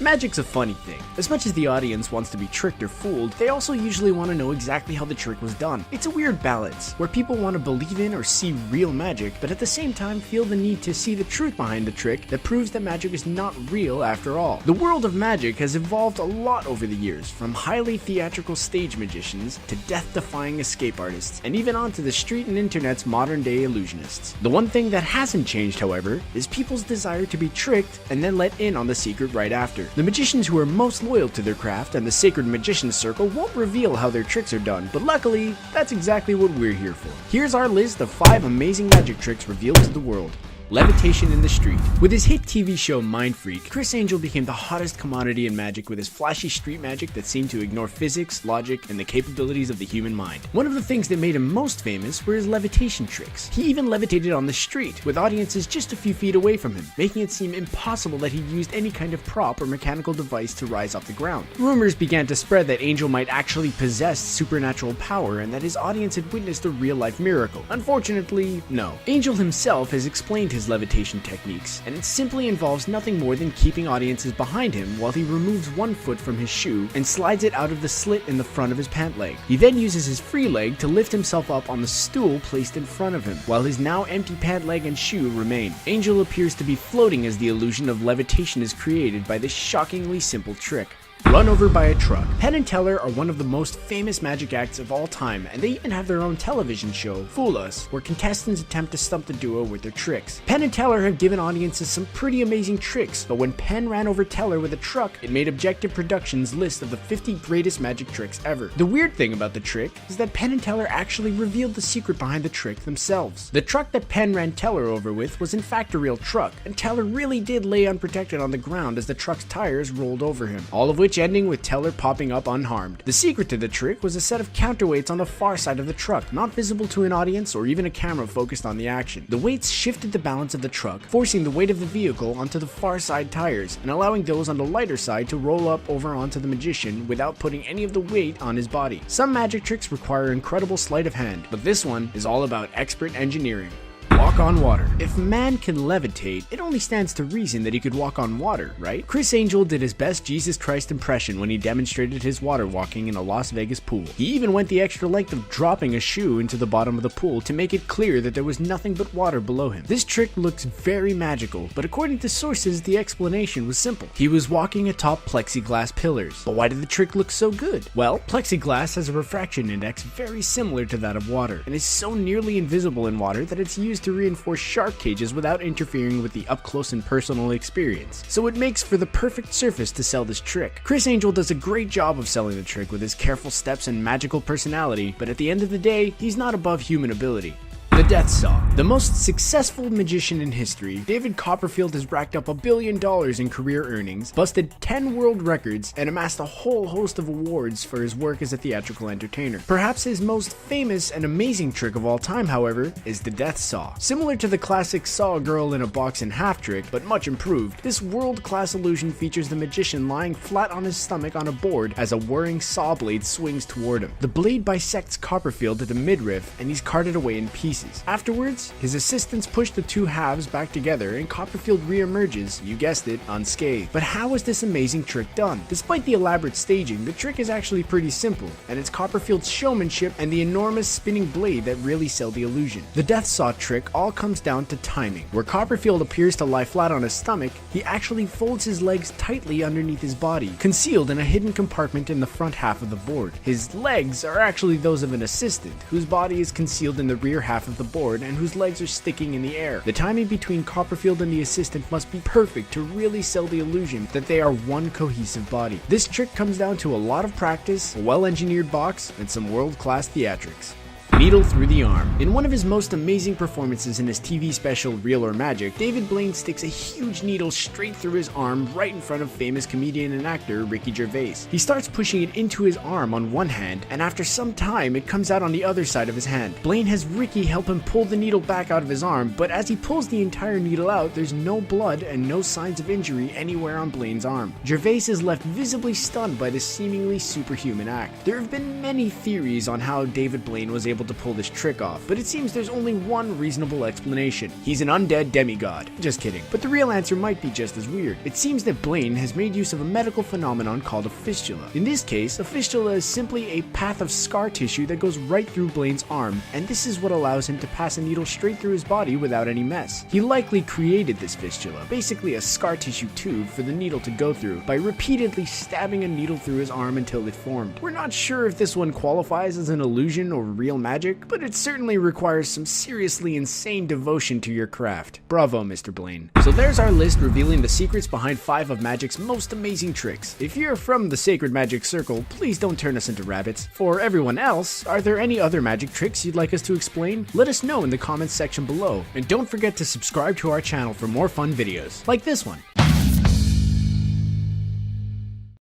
Magic's a funny thing. As much as the audience wants to be tricked or fooled, they also usually want to know exactly how the trick was done. It's a weird balance, where people want to believe in or see real magic, but at the same time feel the need to see the truth behind the trick that proves that magic is not real after all. The world of magic has evolved a lot over the years, from highly theatrical stage magicians to death-defying escape artists, and even onto the street and internet's modern-day illusionists. The one thing that hasn't changed, however, is people's desire to be tricked and then let in on the secret right after. The magicians who are most loyal to their craft and the sacred magician's circle won't reveal how their tricks are done, but luckily, that's exactly what we're here for. Here's our list of 5 amazing magic tricks revealed to the world. Levitation in the street. With his hit TV show Mind Freak, Criss Angel became the hottest commodity in magic with his flashy street magic that seemed to ignore physics, logic, and the capabilities of the human mind. One of the things that made him most famous were his levitation tricks. He even levitated on the street, with audiences just a few feet away from him, making it seem impossible that he used any kind of prop or mechanical device to rise off the ground. Rumors began to spread that Angel might actually possess supernatural power and that his audience had witnessed a real-life miracle. Unfortunately, no. Angel himself has explained his levitation techniques, and it simply involves nothing more than keeping audiences behind him while he removes one foot from his shoe and slides it out of the slit in the front of his pant leg. He then uses his free leg to lift himself up on the stool placed in front of him, while his now empty pant leg and shoe remain. Angel appears to be floating as the illusion of levitation is created by this shockingly simple trick. Run over by a truck. Penn and Teller are one of the most famous magic acts of all time, and they even have their own television show, Fool Us, where contestants attempt to stump the duo with their tricks. Penn and Teller have given audiences some pretty amazing tricks, but when Penn ran over Teller with a truck, it made Objective Productions' list of the 50 greatest magic tricks ever. The weird thing about the trick is that Penn and Teller actually revealed the secret behind the trick themselves. The truck that Penn ran Teller over with was in fact a real truck, and Teller really did lay unprotected on the ground as the truck's tires rolled over him, all of which ending with Teller popping up unharmed. The secret to the trick was a set of counterweights on the far side of the truck, not visible to an audience or even a camera focused on the action. The weights shifted the balance of the truck, forcing the weight of the vehicle onto the far side tires and allowing those on the lighter side to roll up over onto the magician without putting any of the weight on his body. Some magic tricks require incredible sleight of hand, but this one is all about expert engineering. Walk on water. If man can levitate, it only stands to reason that he could walk on water, right? Criss Angel did his best Jesus Christ impression when he demonstrated his water walking in a Las Vegas pool. He even went the extra length of dropping a shoe into the bottom of the pool to make it clear that there was nothing but water below him. This trick looks very magical, but according to sources, the explanation was simple. He was walking atop plexiglass pillars. But why did the trick look so good? Well, plexiglass has a refraction index very similar to that of water, and is so nearly invisible in water that it's used to reinforce shark cages without interfering with the up-close and personal experience. So it makes for the perfect surface to sell this trick. Criss Angel does a great job of selling the trick with his careful steps and magical personality, but at the end of the day, he's not above human ability. The Death Saw. The most successful magician in history, David Copperfield has racked up $1 billion in career earnings, busted 10 world records, and amassed a whole host of awards for his work as a theatrical entertainer. Perhaps his most famous and amazing trick of all time, however, is the Death Saw. Similar to the classic saw a girl in a box in half trick, but much improved, this world-class illusion features the magician lying flat on his stomach on a board as a whirring saw blade swings toward him. The blade bisects Copperfield at the midriff, and he's carted away in pieces. Afterwards, his assistants push the two halves back together and Copperfield re-emerges, you guessed it, unscathed. But how is this amazing trick done? Despite the elaborate staging, the trick is actually pretty simple, and it's Copperfield's showmanship and the enormous spinning blade that really sell the illusion. The Death Saw trick all comes down to timing. Where Copperfield appears to lie flat on his stomach, he actually folds his legs tightly underneath his body, concealed in a hidden compartment in the front half of the board. His legs are actually those of an assistant, whose body is concealed in the rear half of the board and whose legs are sticking in the air. The timing between Copperfield and the assistant must be perfect to really sell the illusion that they are one cohesive body. This trick comes down to a lot of practice, a well-engineered box, and some world-class theatrics. Needle through the arm. In one of his most amazing performances in his TV special Real or Magic, David Blaine sticks a huge needle straight through his arm right in front of famous comedian and actor Ricky Gervais. He starts pushing it into his arm on one hand, and after some time it comes out on the other side of his hand. Blaine has Ricky help him pull the needle back out of his arm, but as he pulls the entire needle out, there's no blood and no signs of injury anywhere on Blaine's arm. Gervais is left visibly stunned by this seemingly superhuman act. There have been many theories on how David Blaine was able to pull this trick off, but it seems there's only one reasonable explanation. He's an undead demigod. Just kidding. But the real answer might be just as weird. It seems that Blaine has made use of a medical phenomenon called a fistula. In this case, a fistula is simply a path of scar tissue that goes right through Blaine's arm, and this is what allows him to pass a needle straight through his body without any mess. He likely created this fistula, basically a scar tissue tube for the needle to go through, by repeatedly stabbing a needle through his arm until it formed. We're not sure if this one qualifies as an illusion or real magic, but it certainly requires some seriously insane devotion to your craft. Bravo, Mr. Blaine. So there's our list revealing the secrets behind 5 of magic's most amazing tricks. If you're from the sacred magic circle, please don't turn us into rabbits. For everyone else, are there any other magic tricks you'd like us to explain? Let us know in the comments section below. And don't forget to subscribe to our channel for more fun videos, like this one.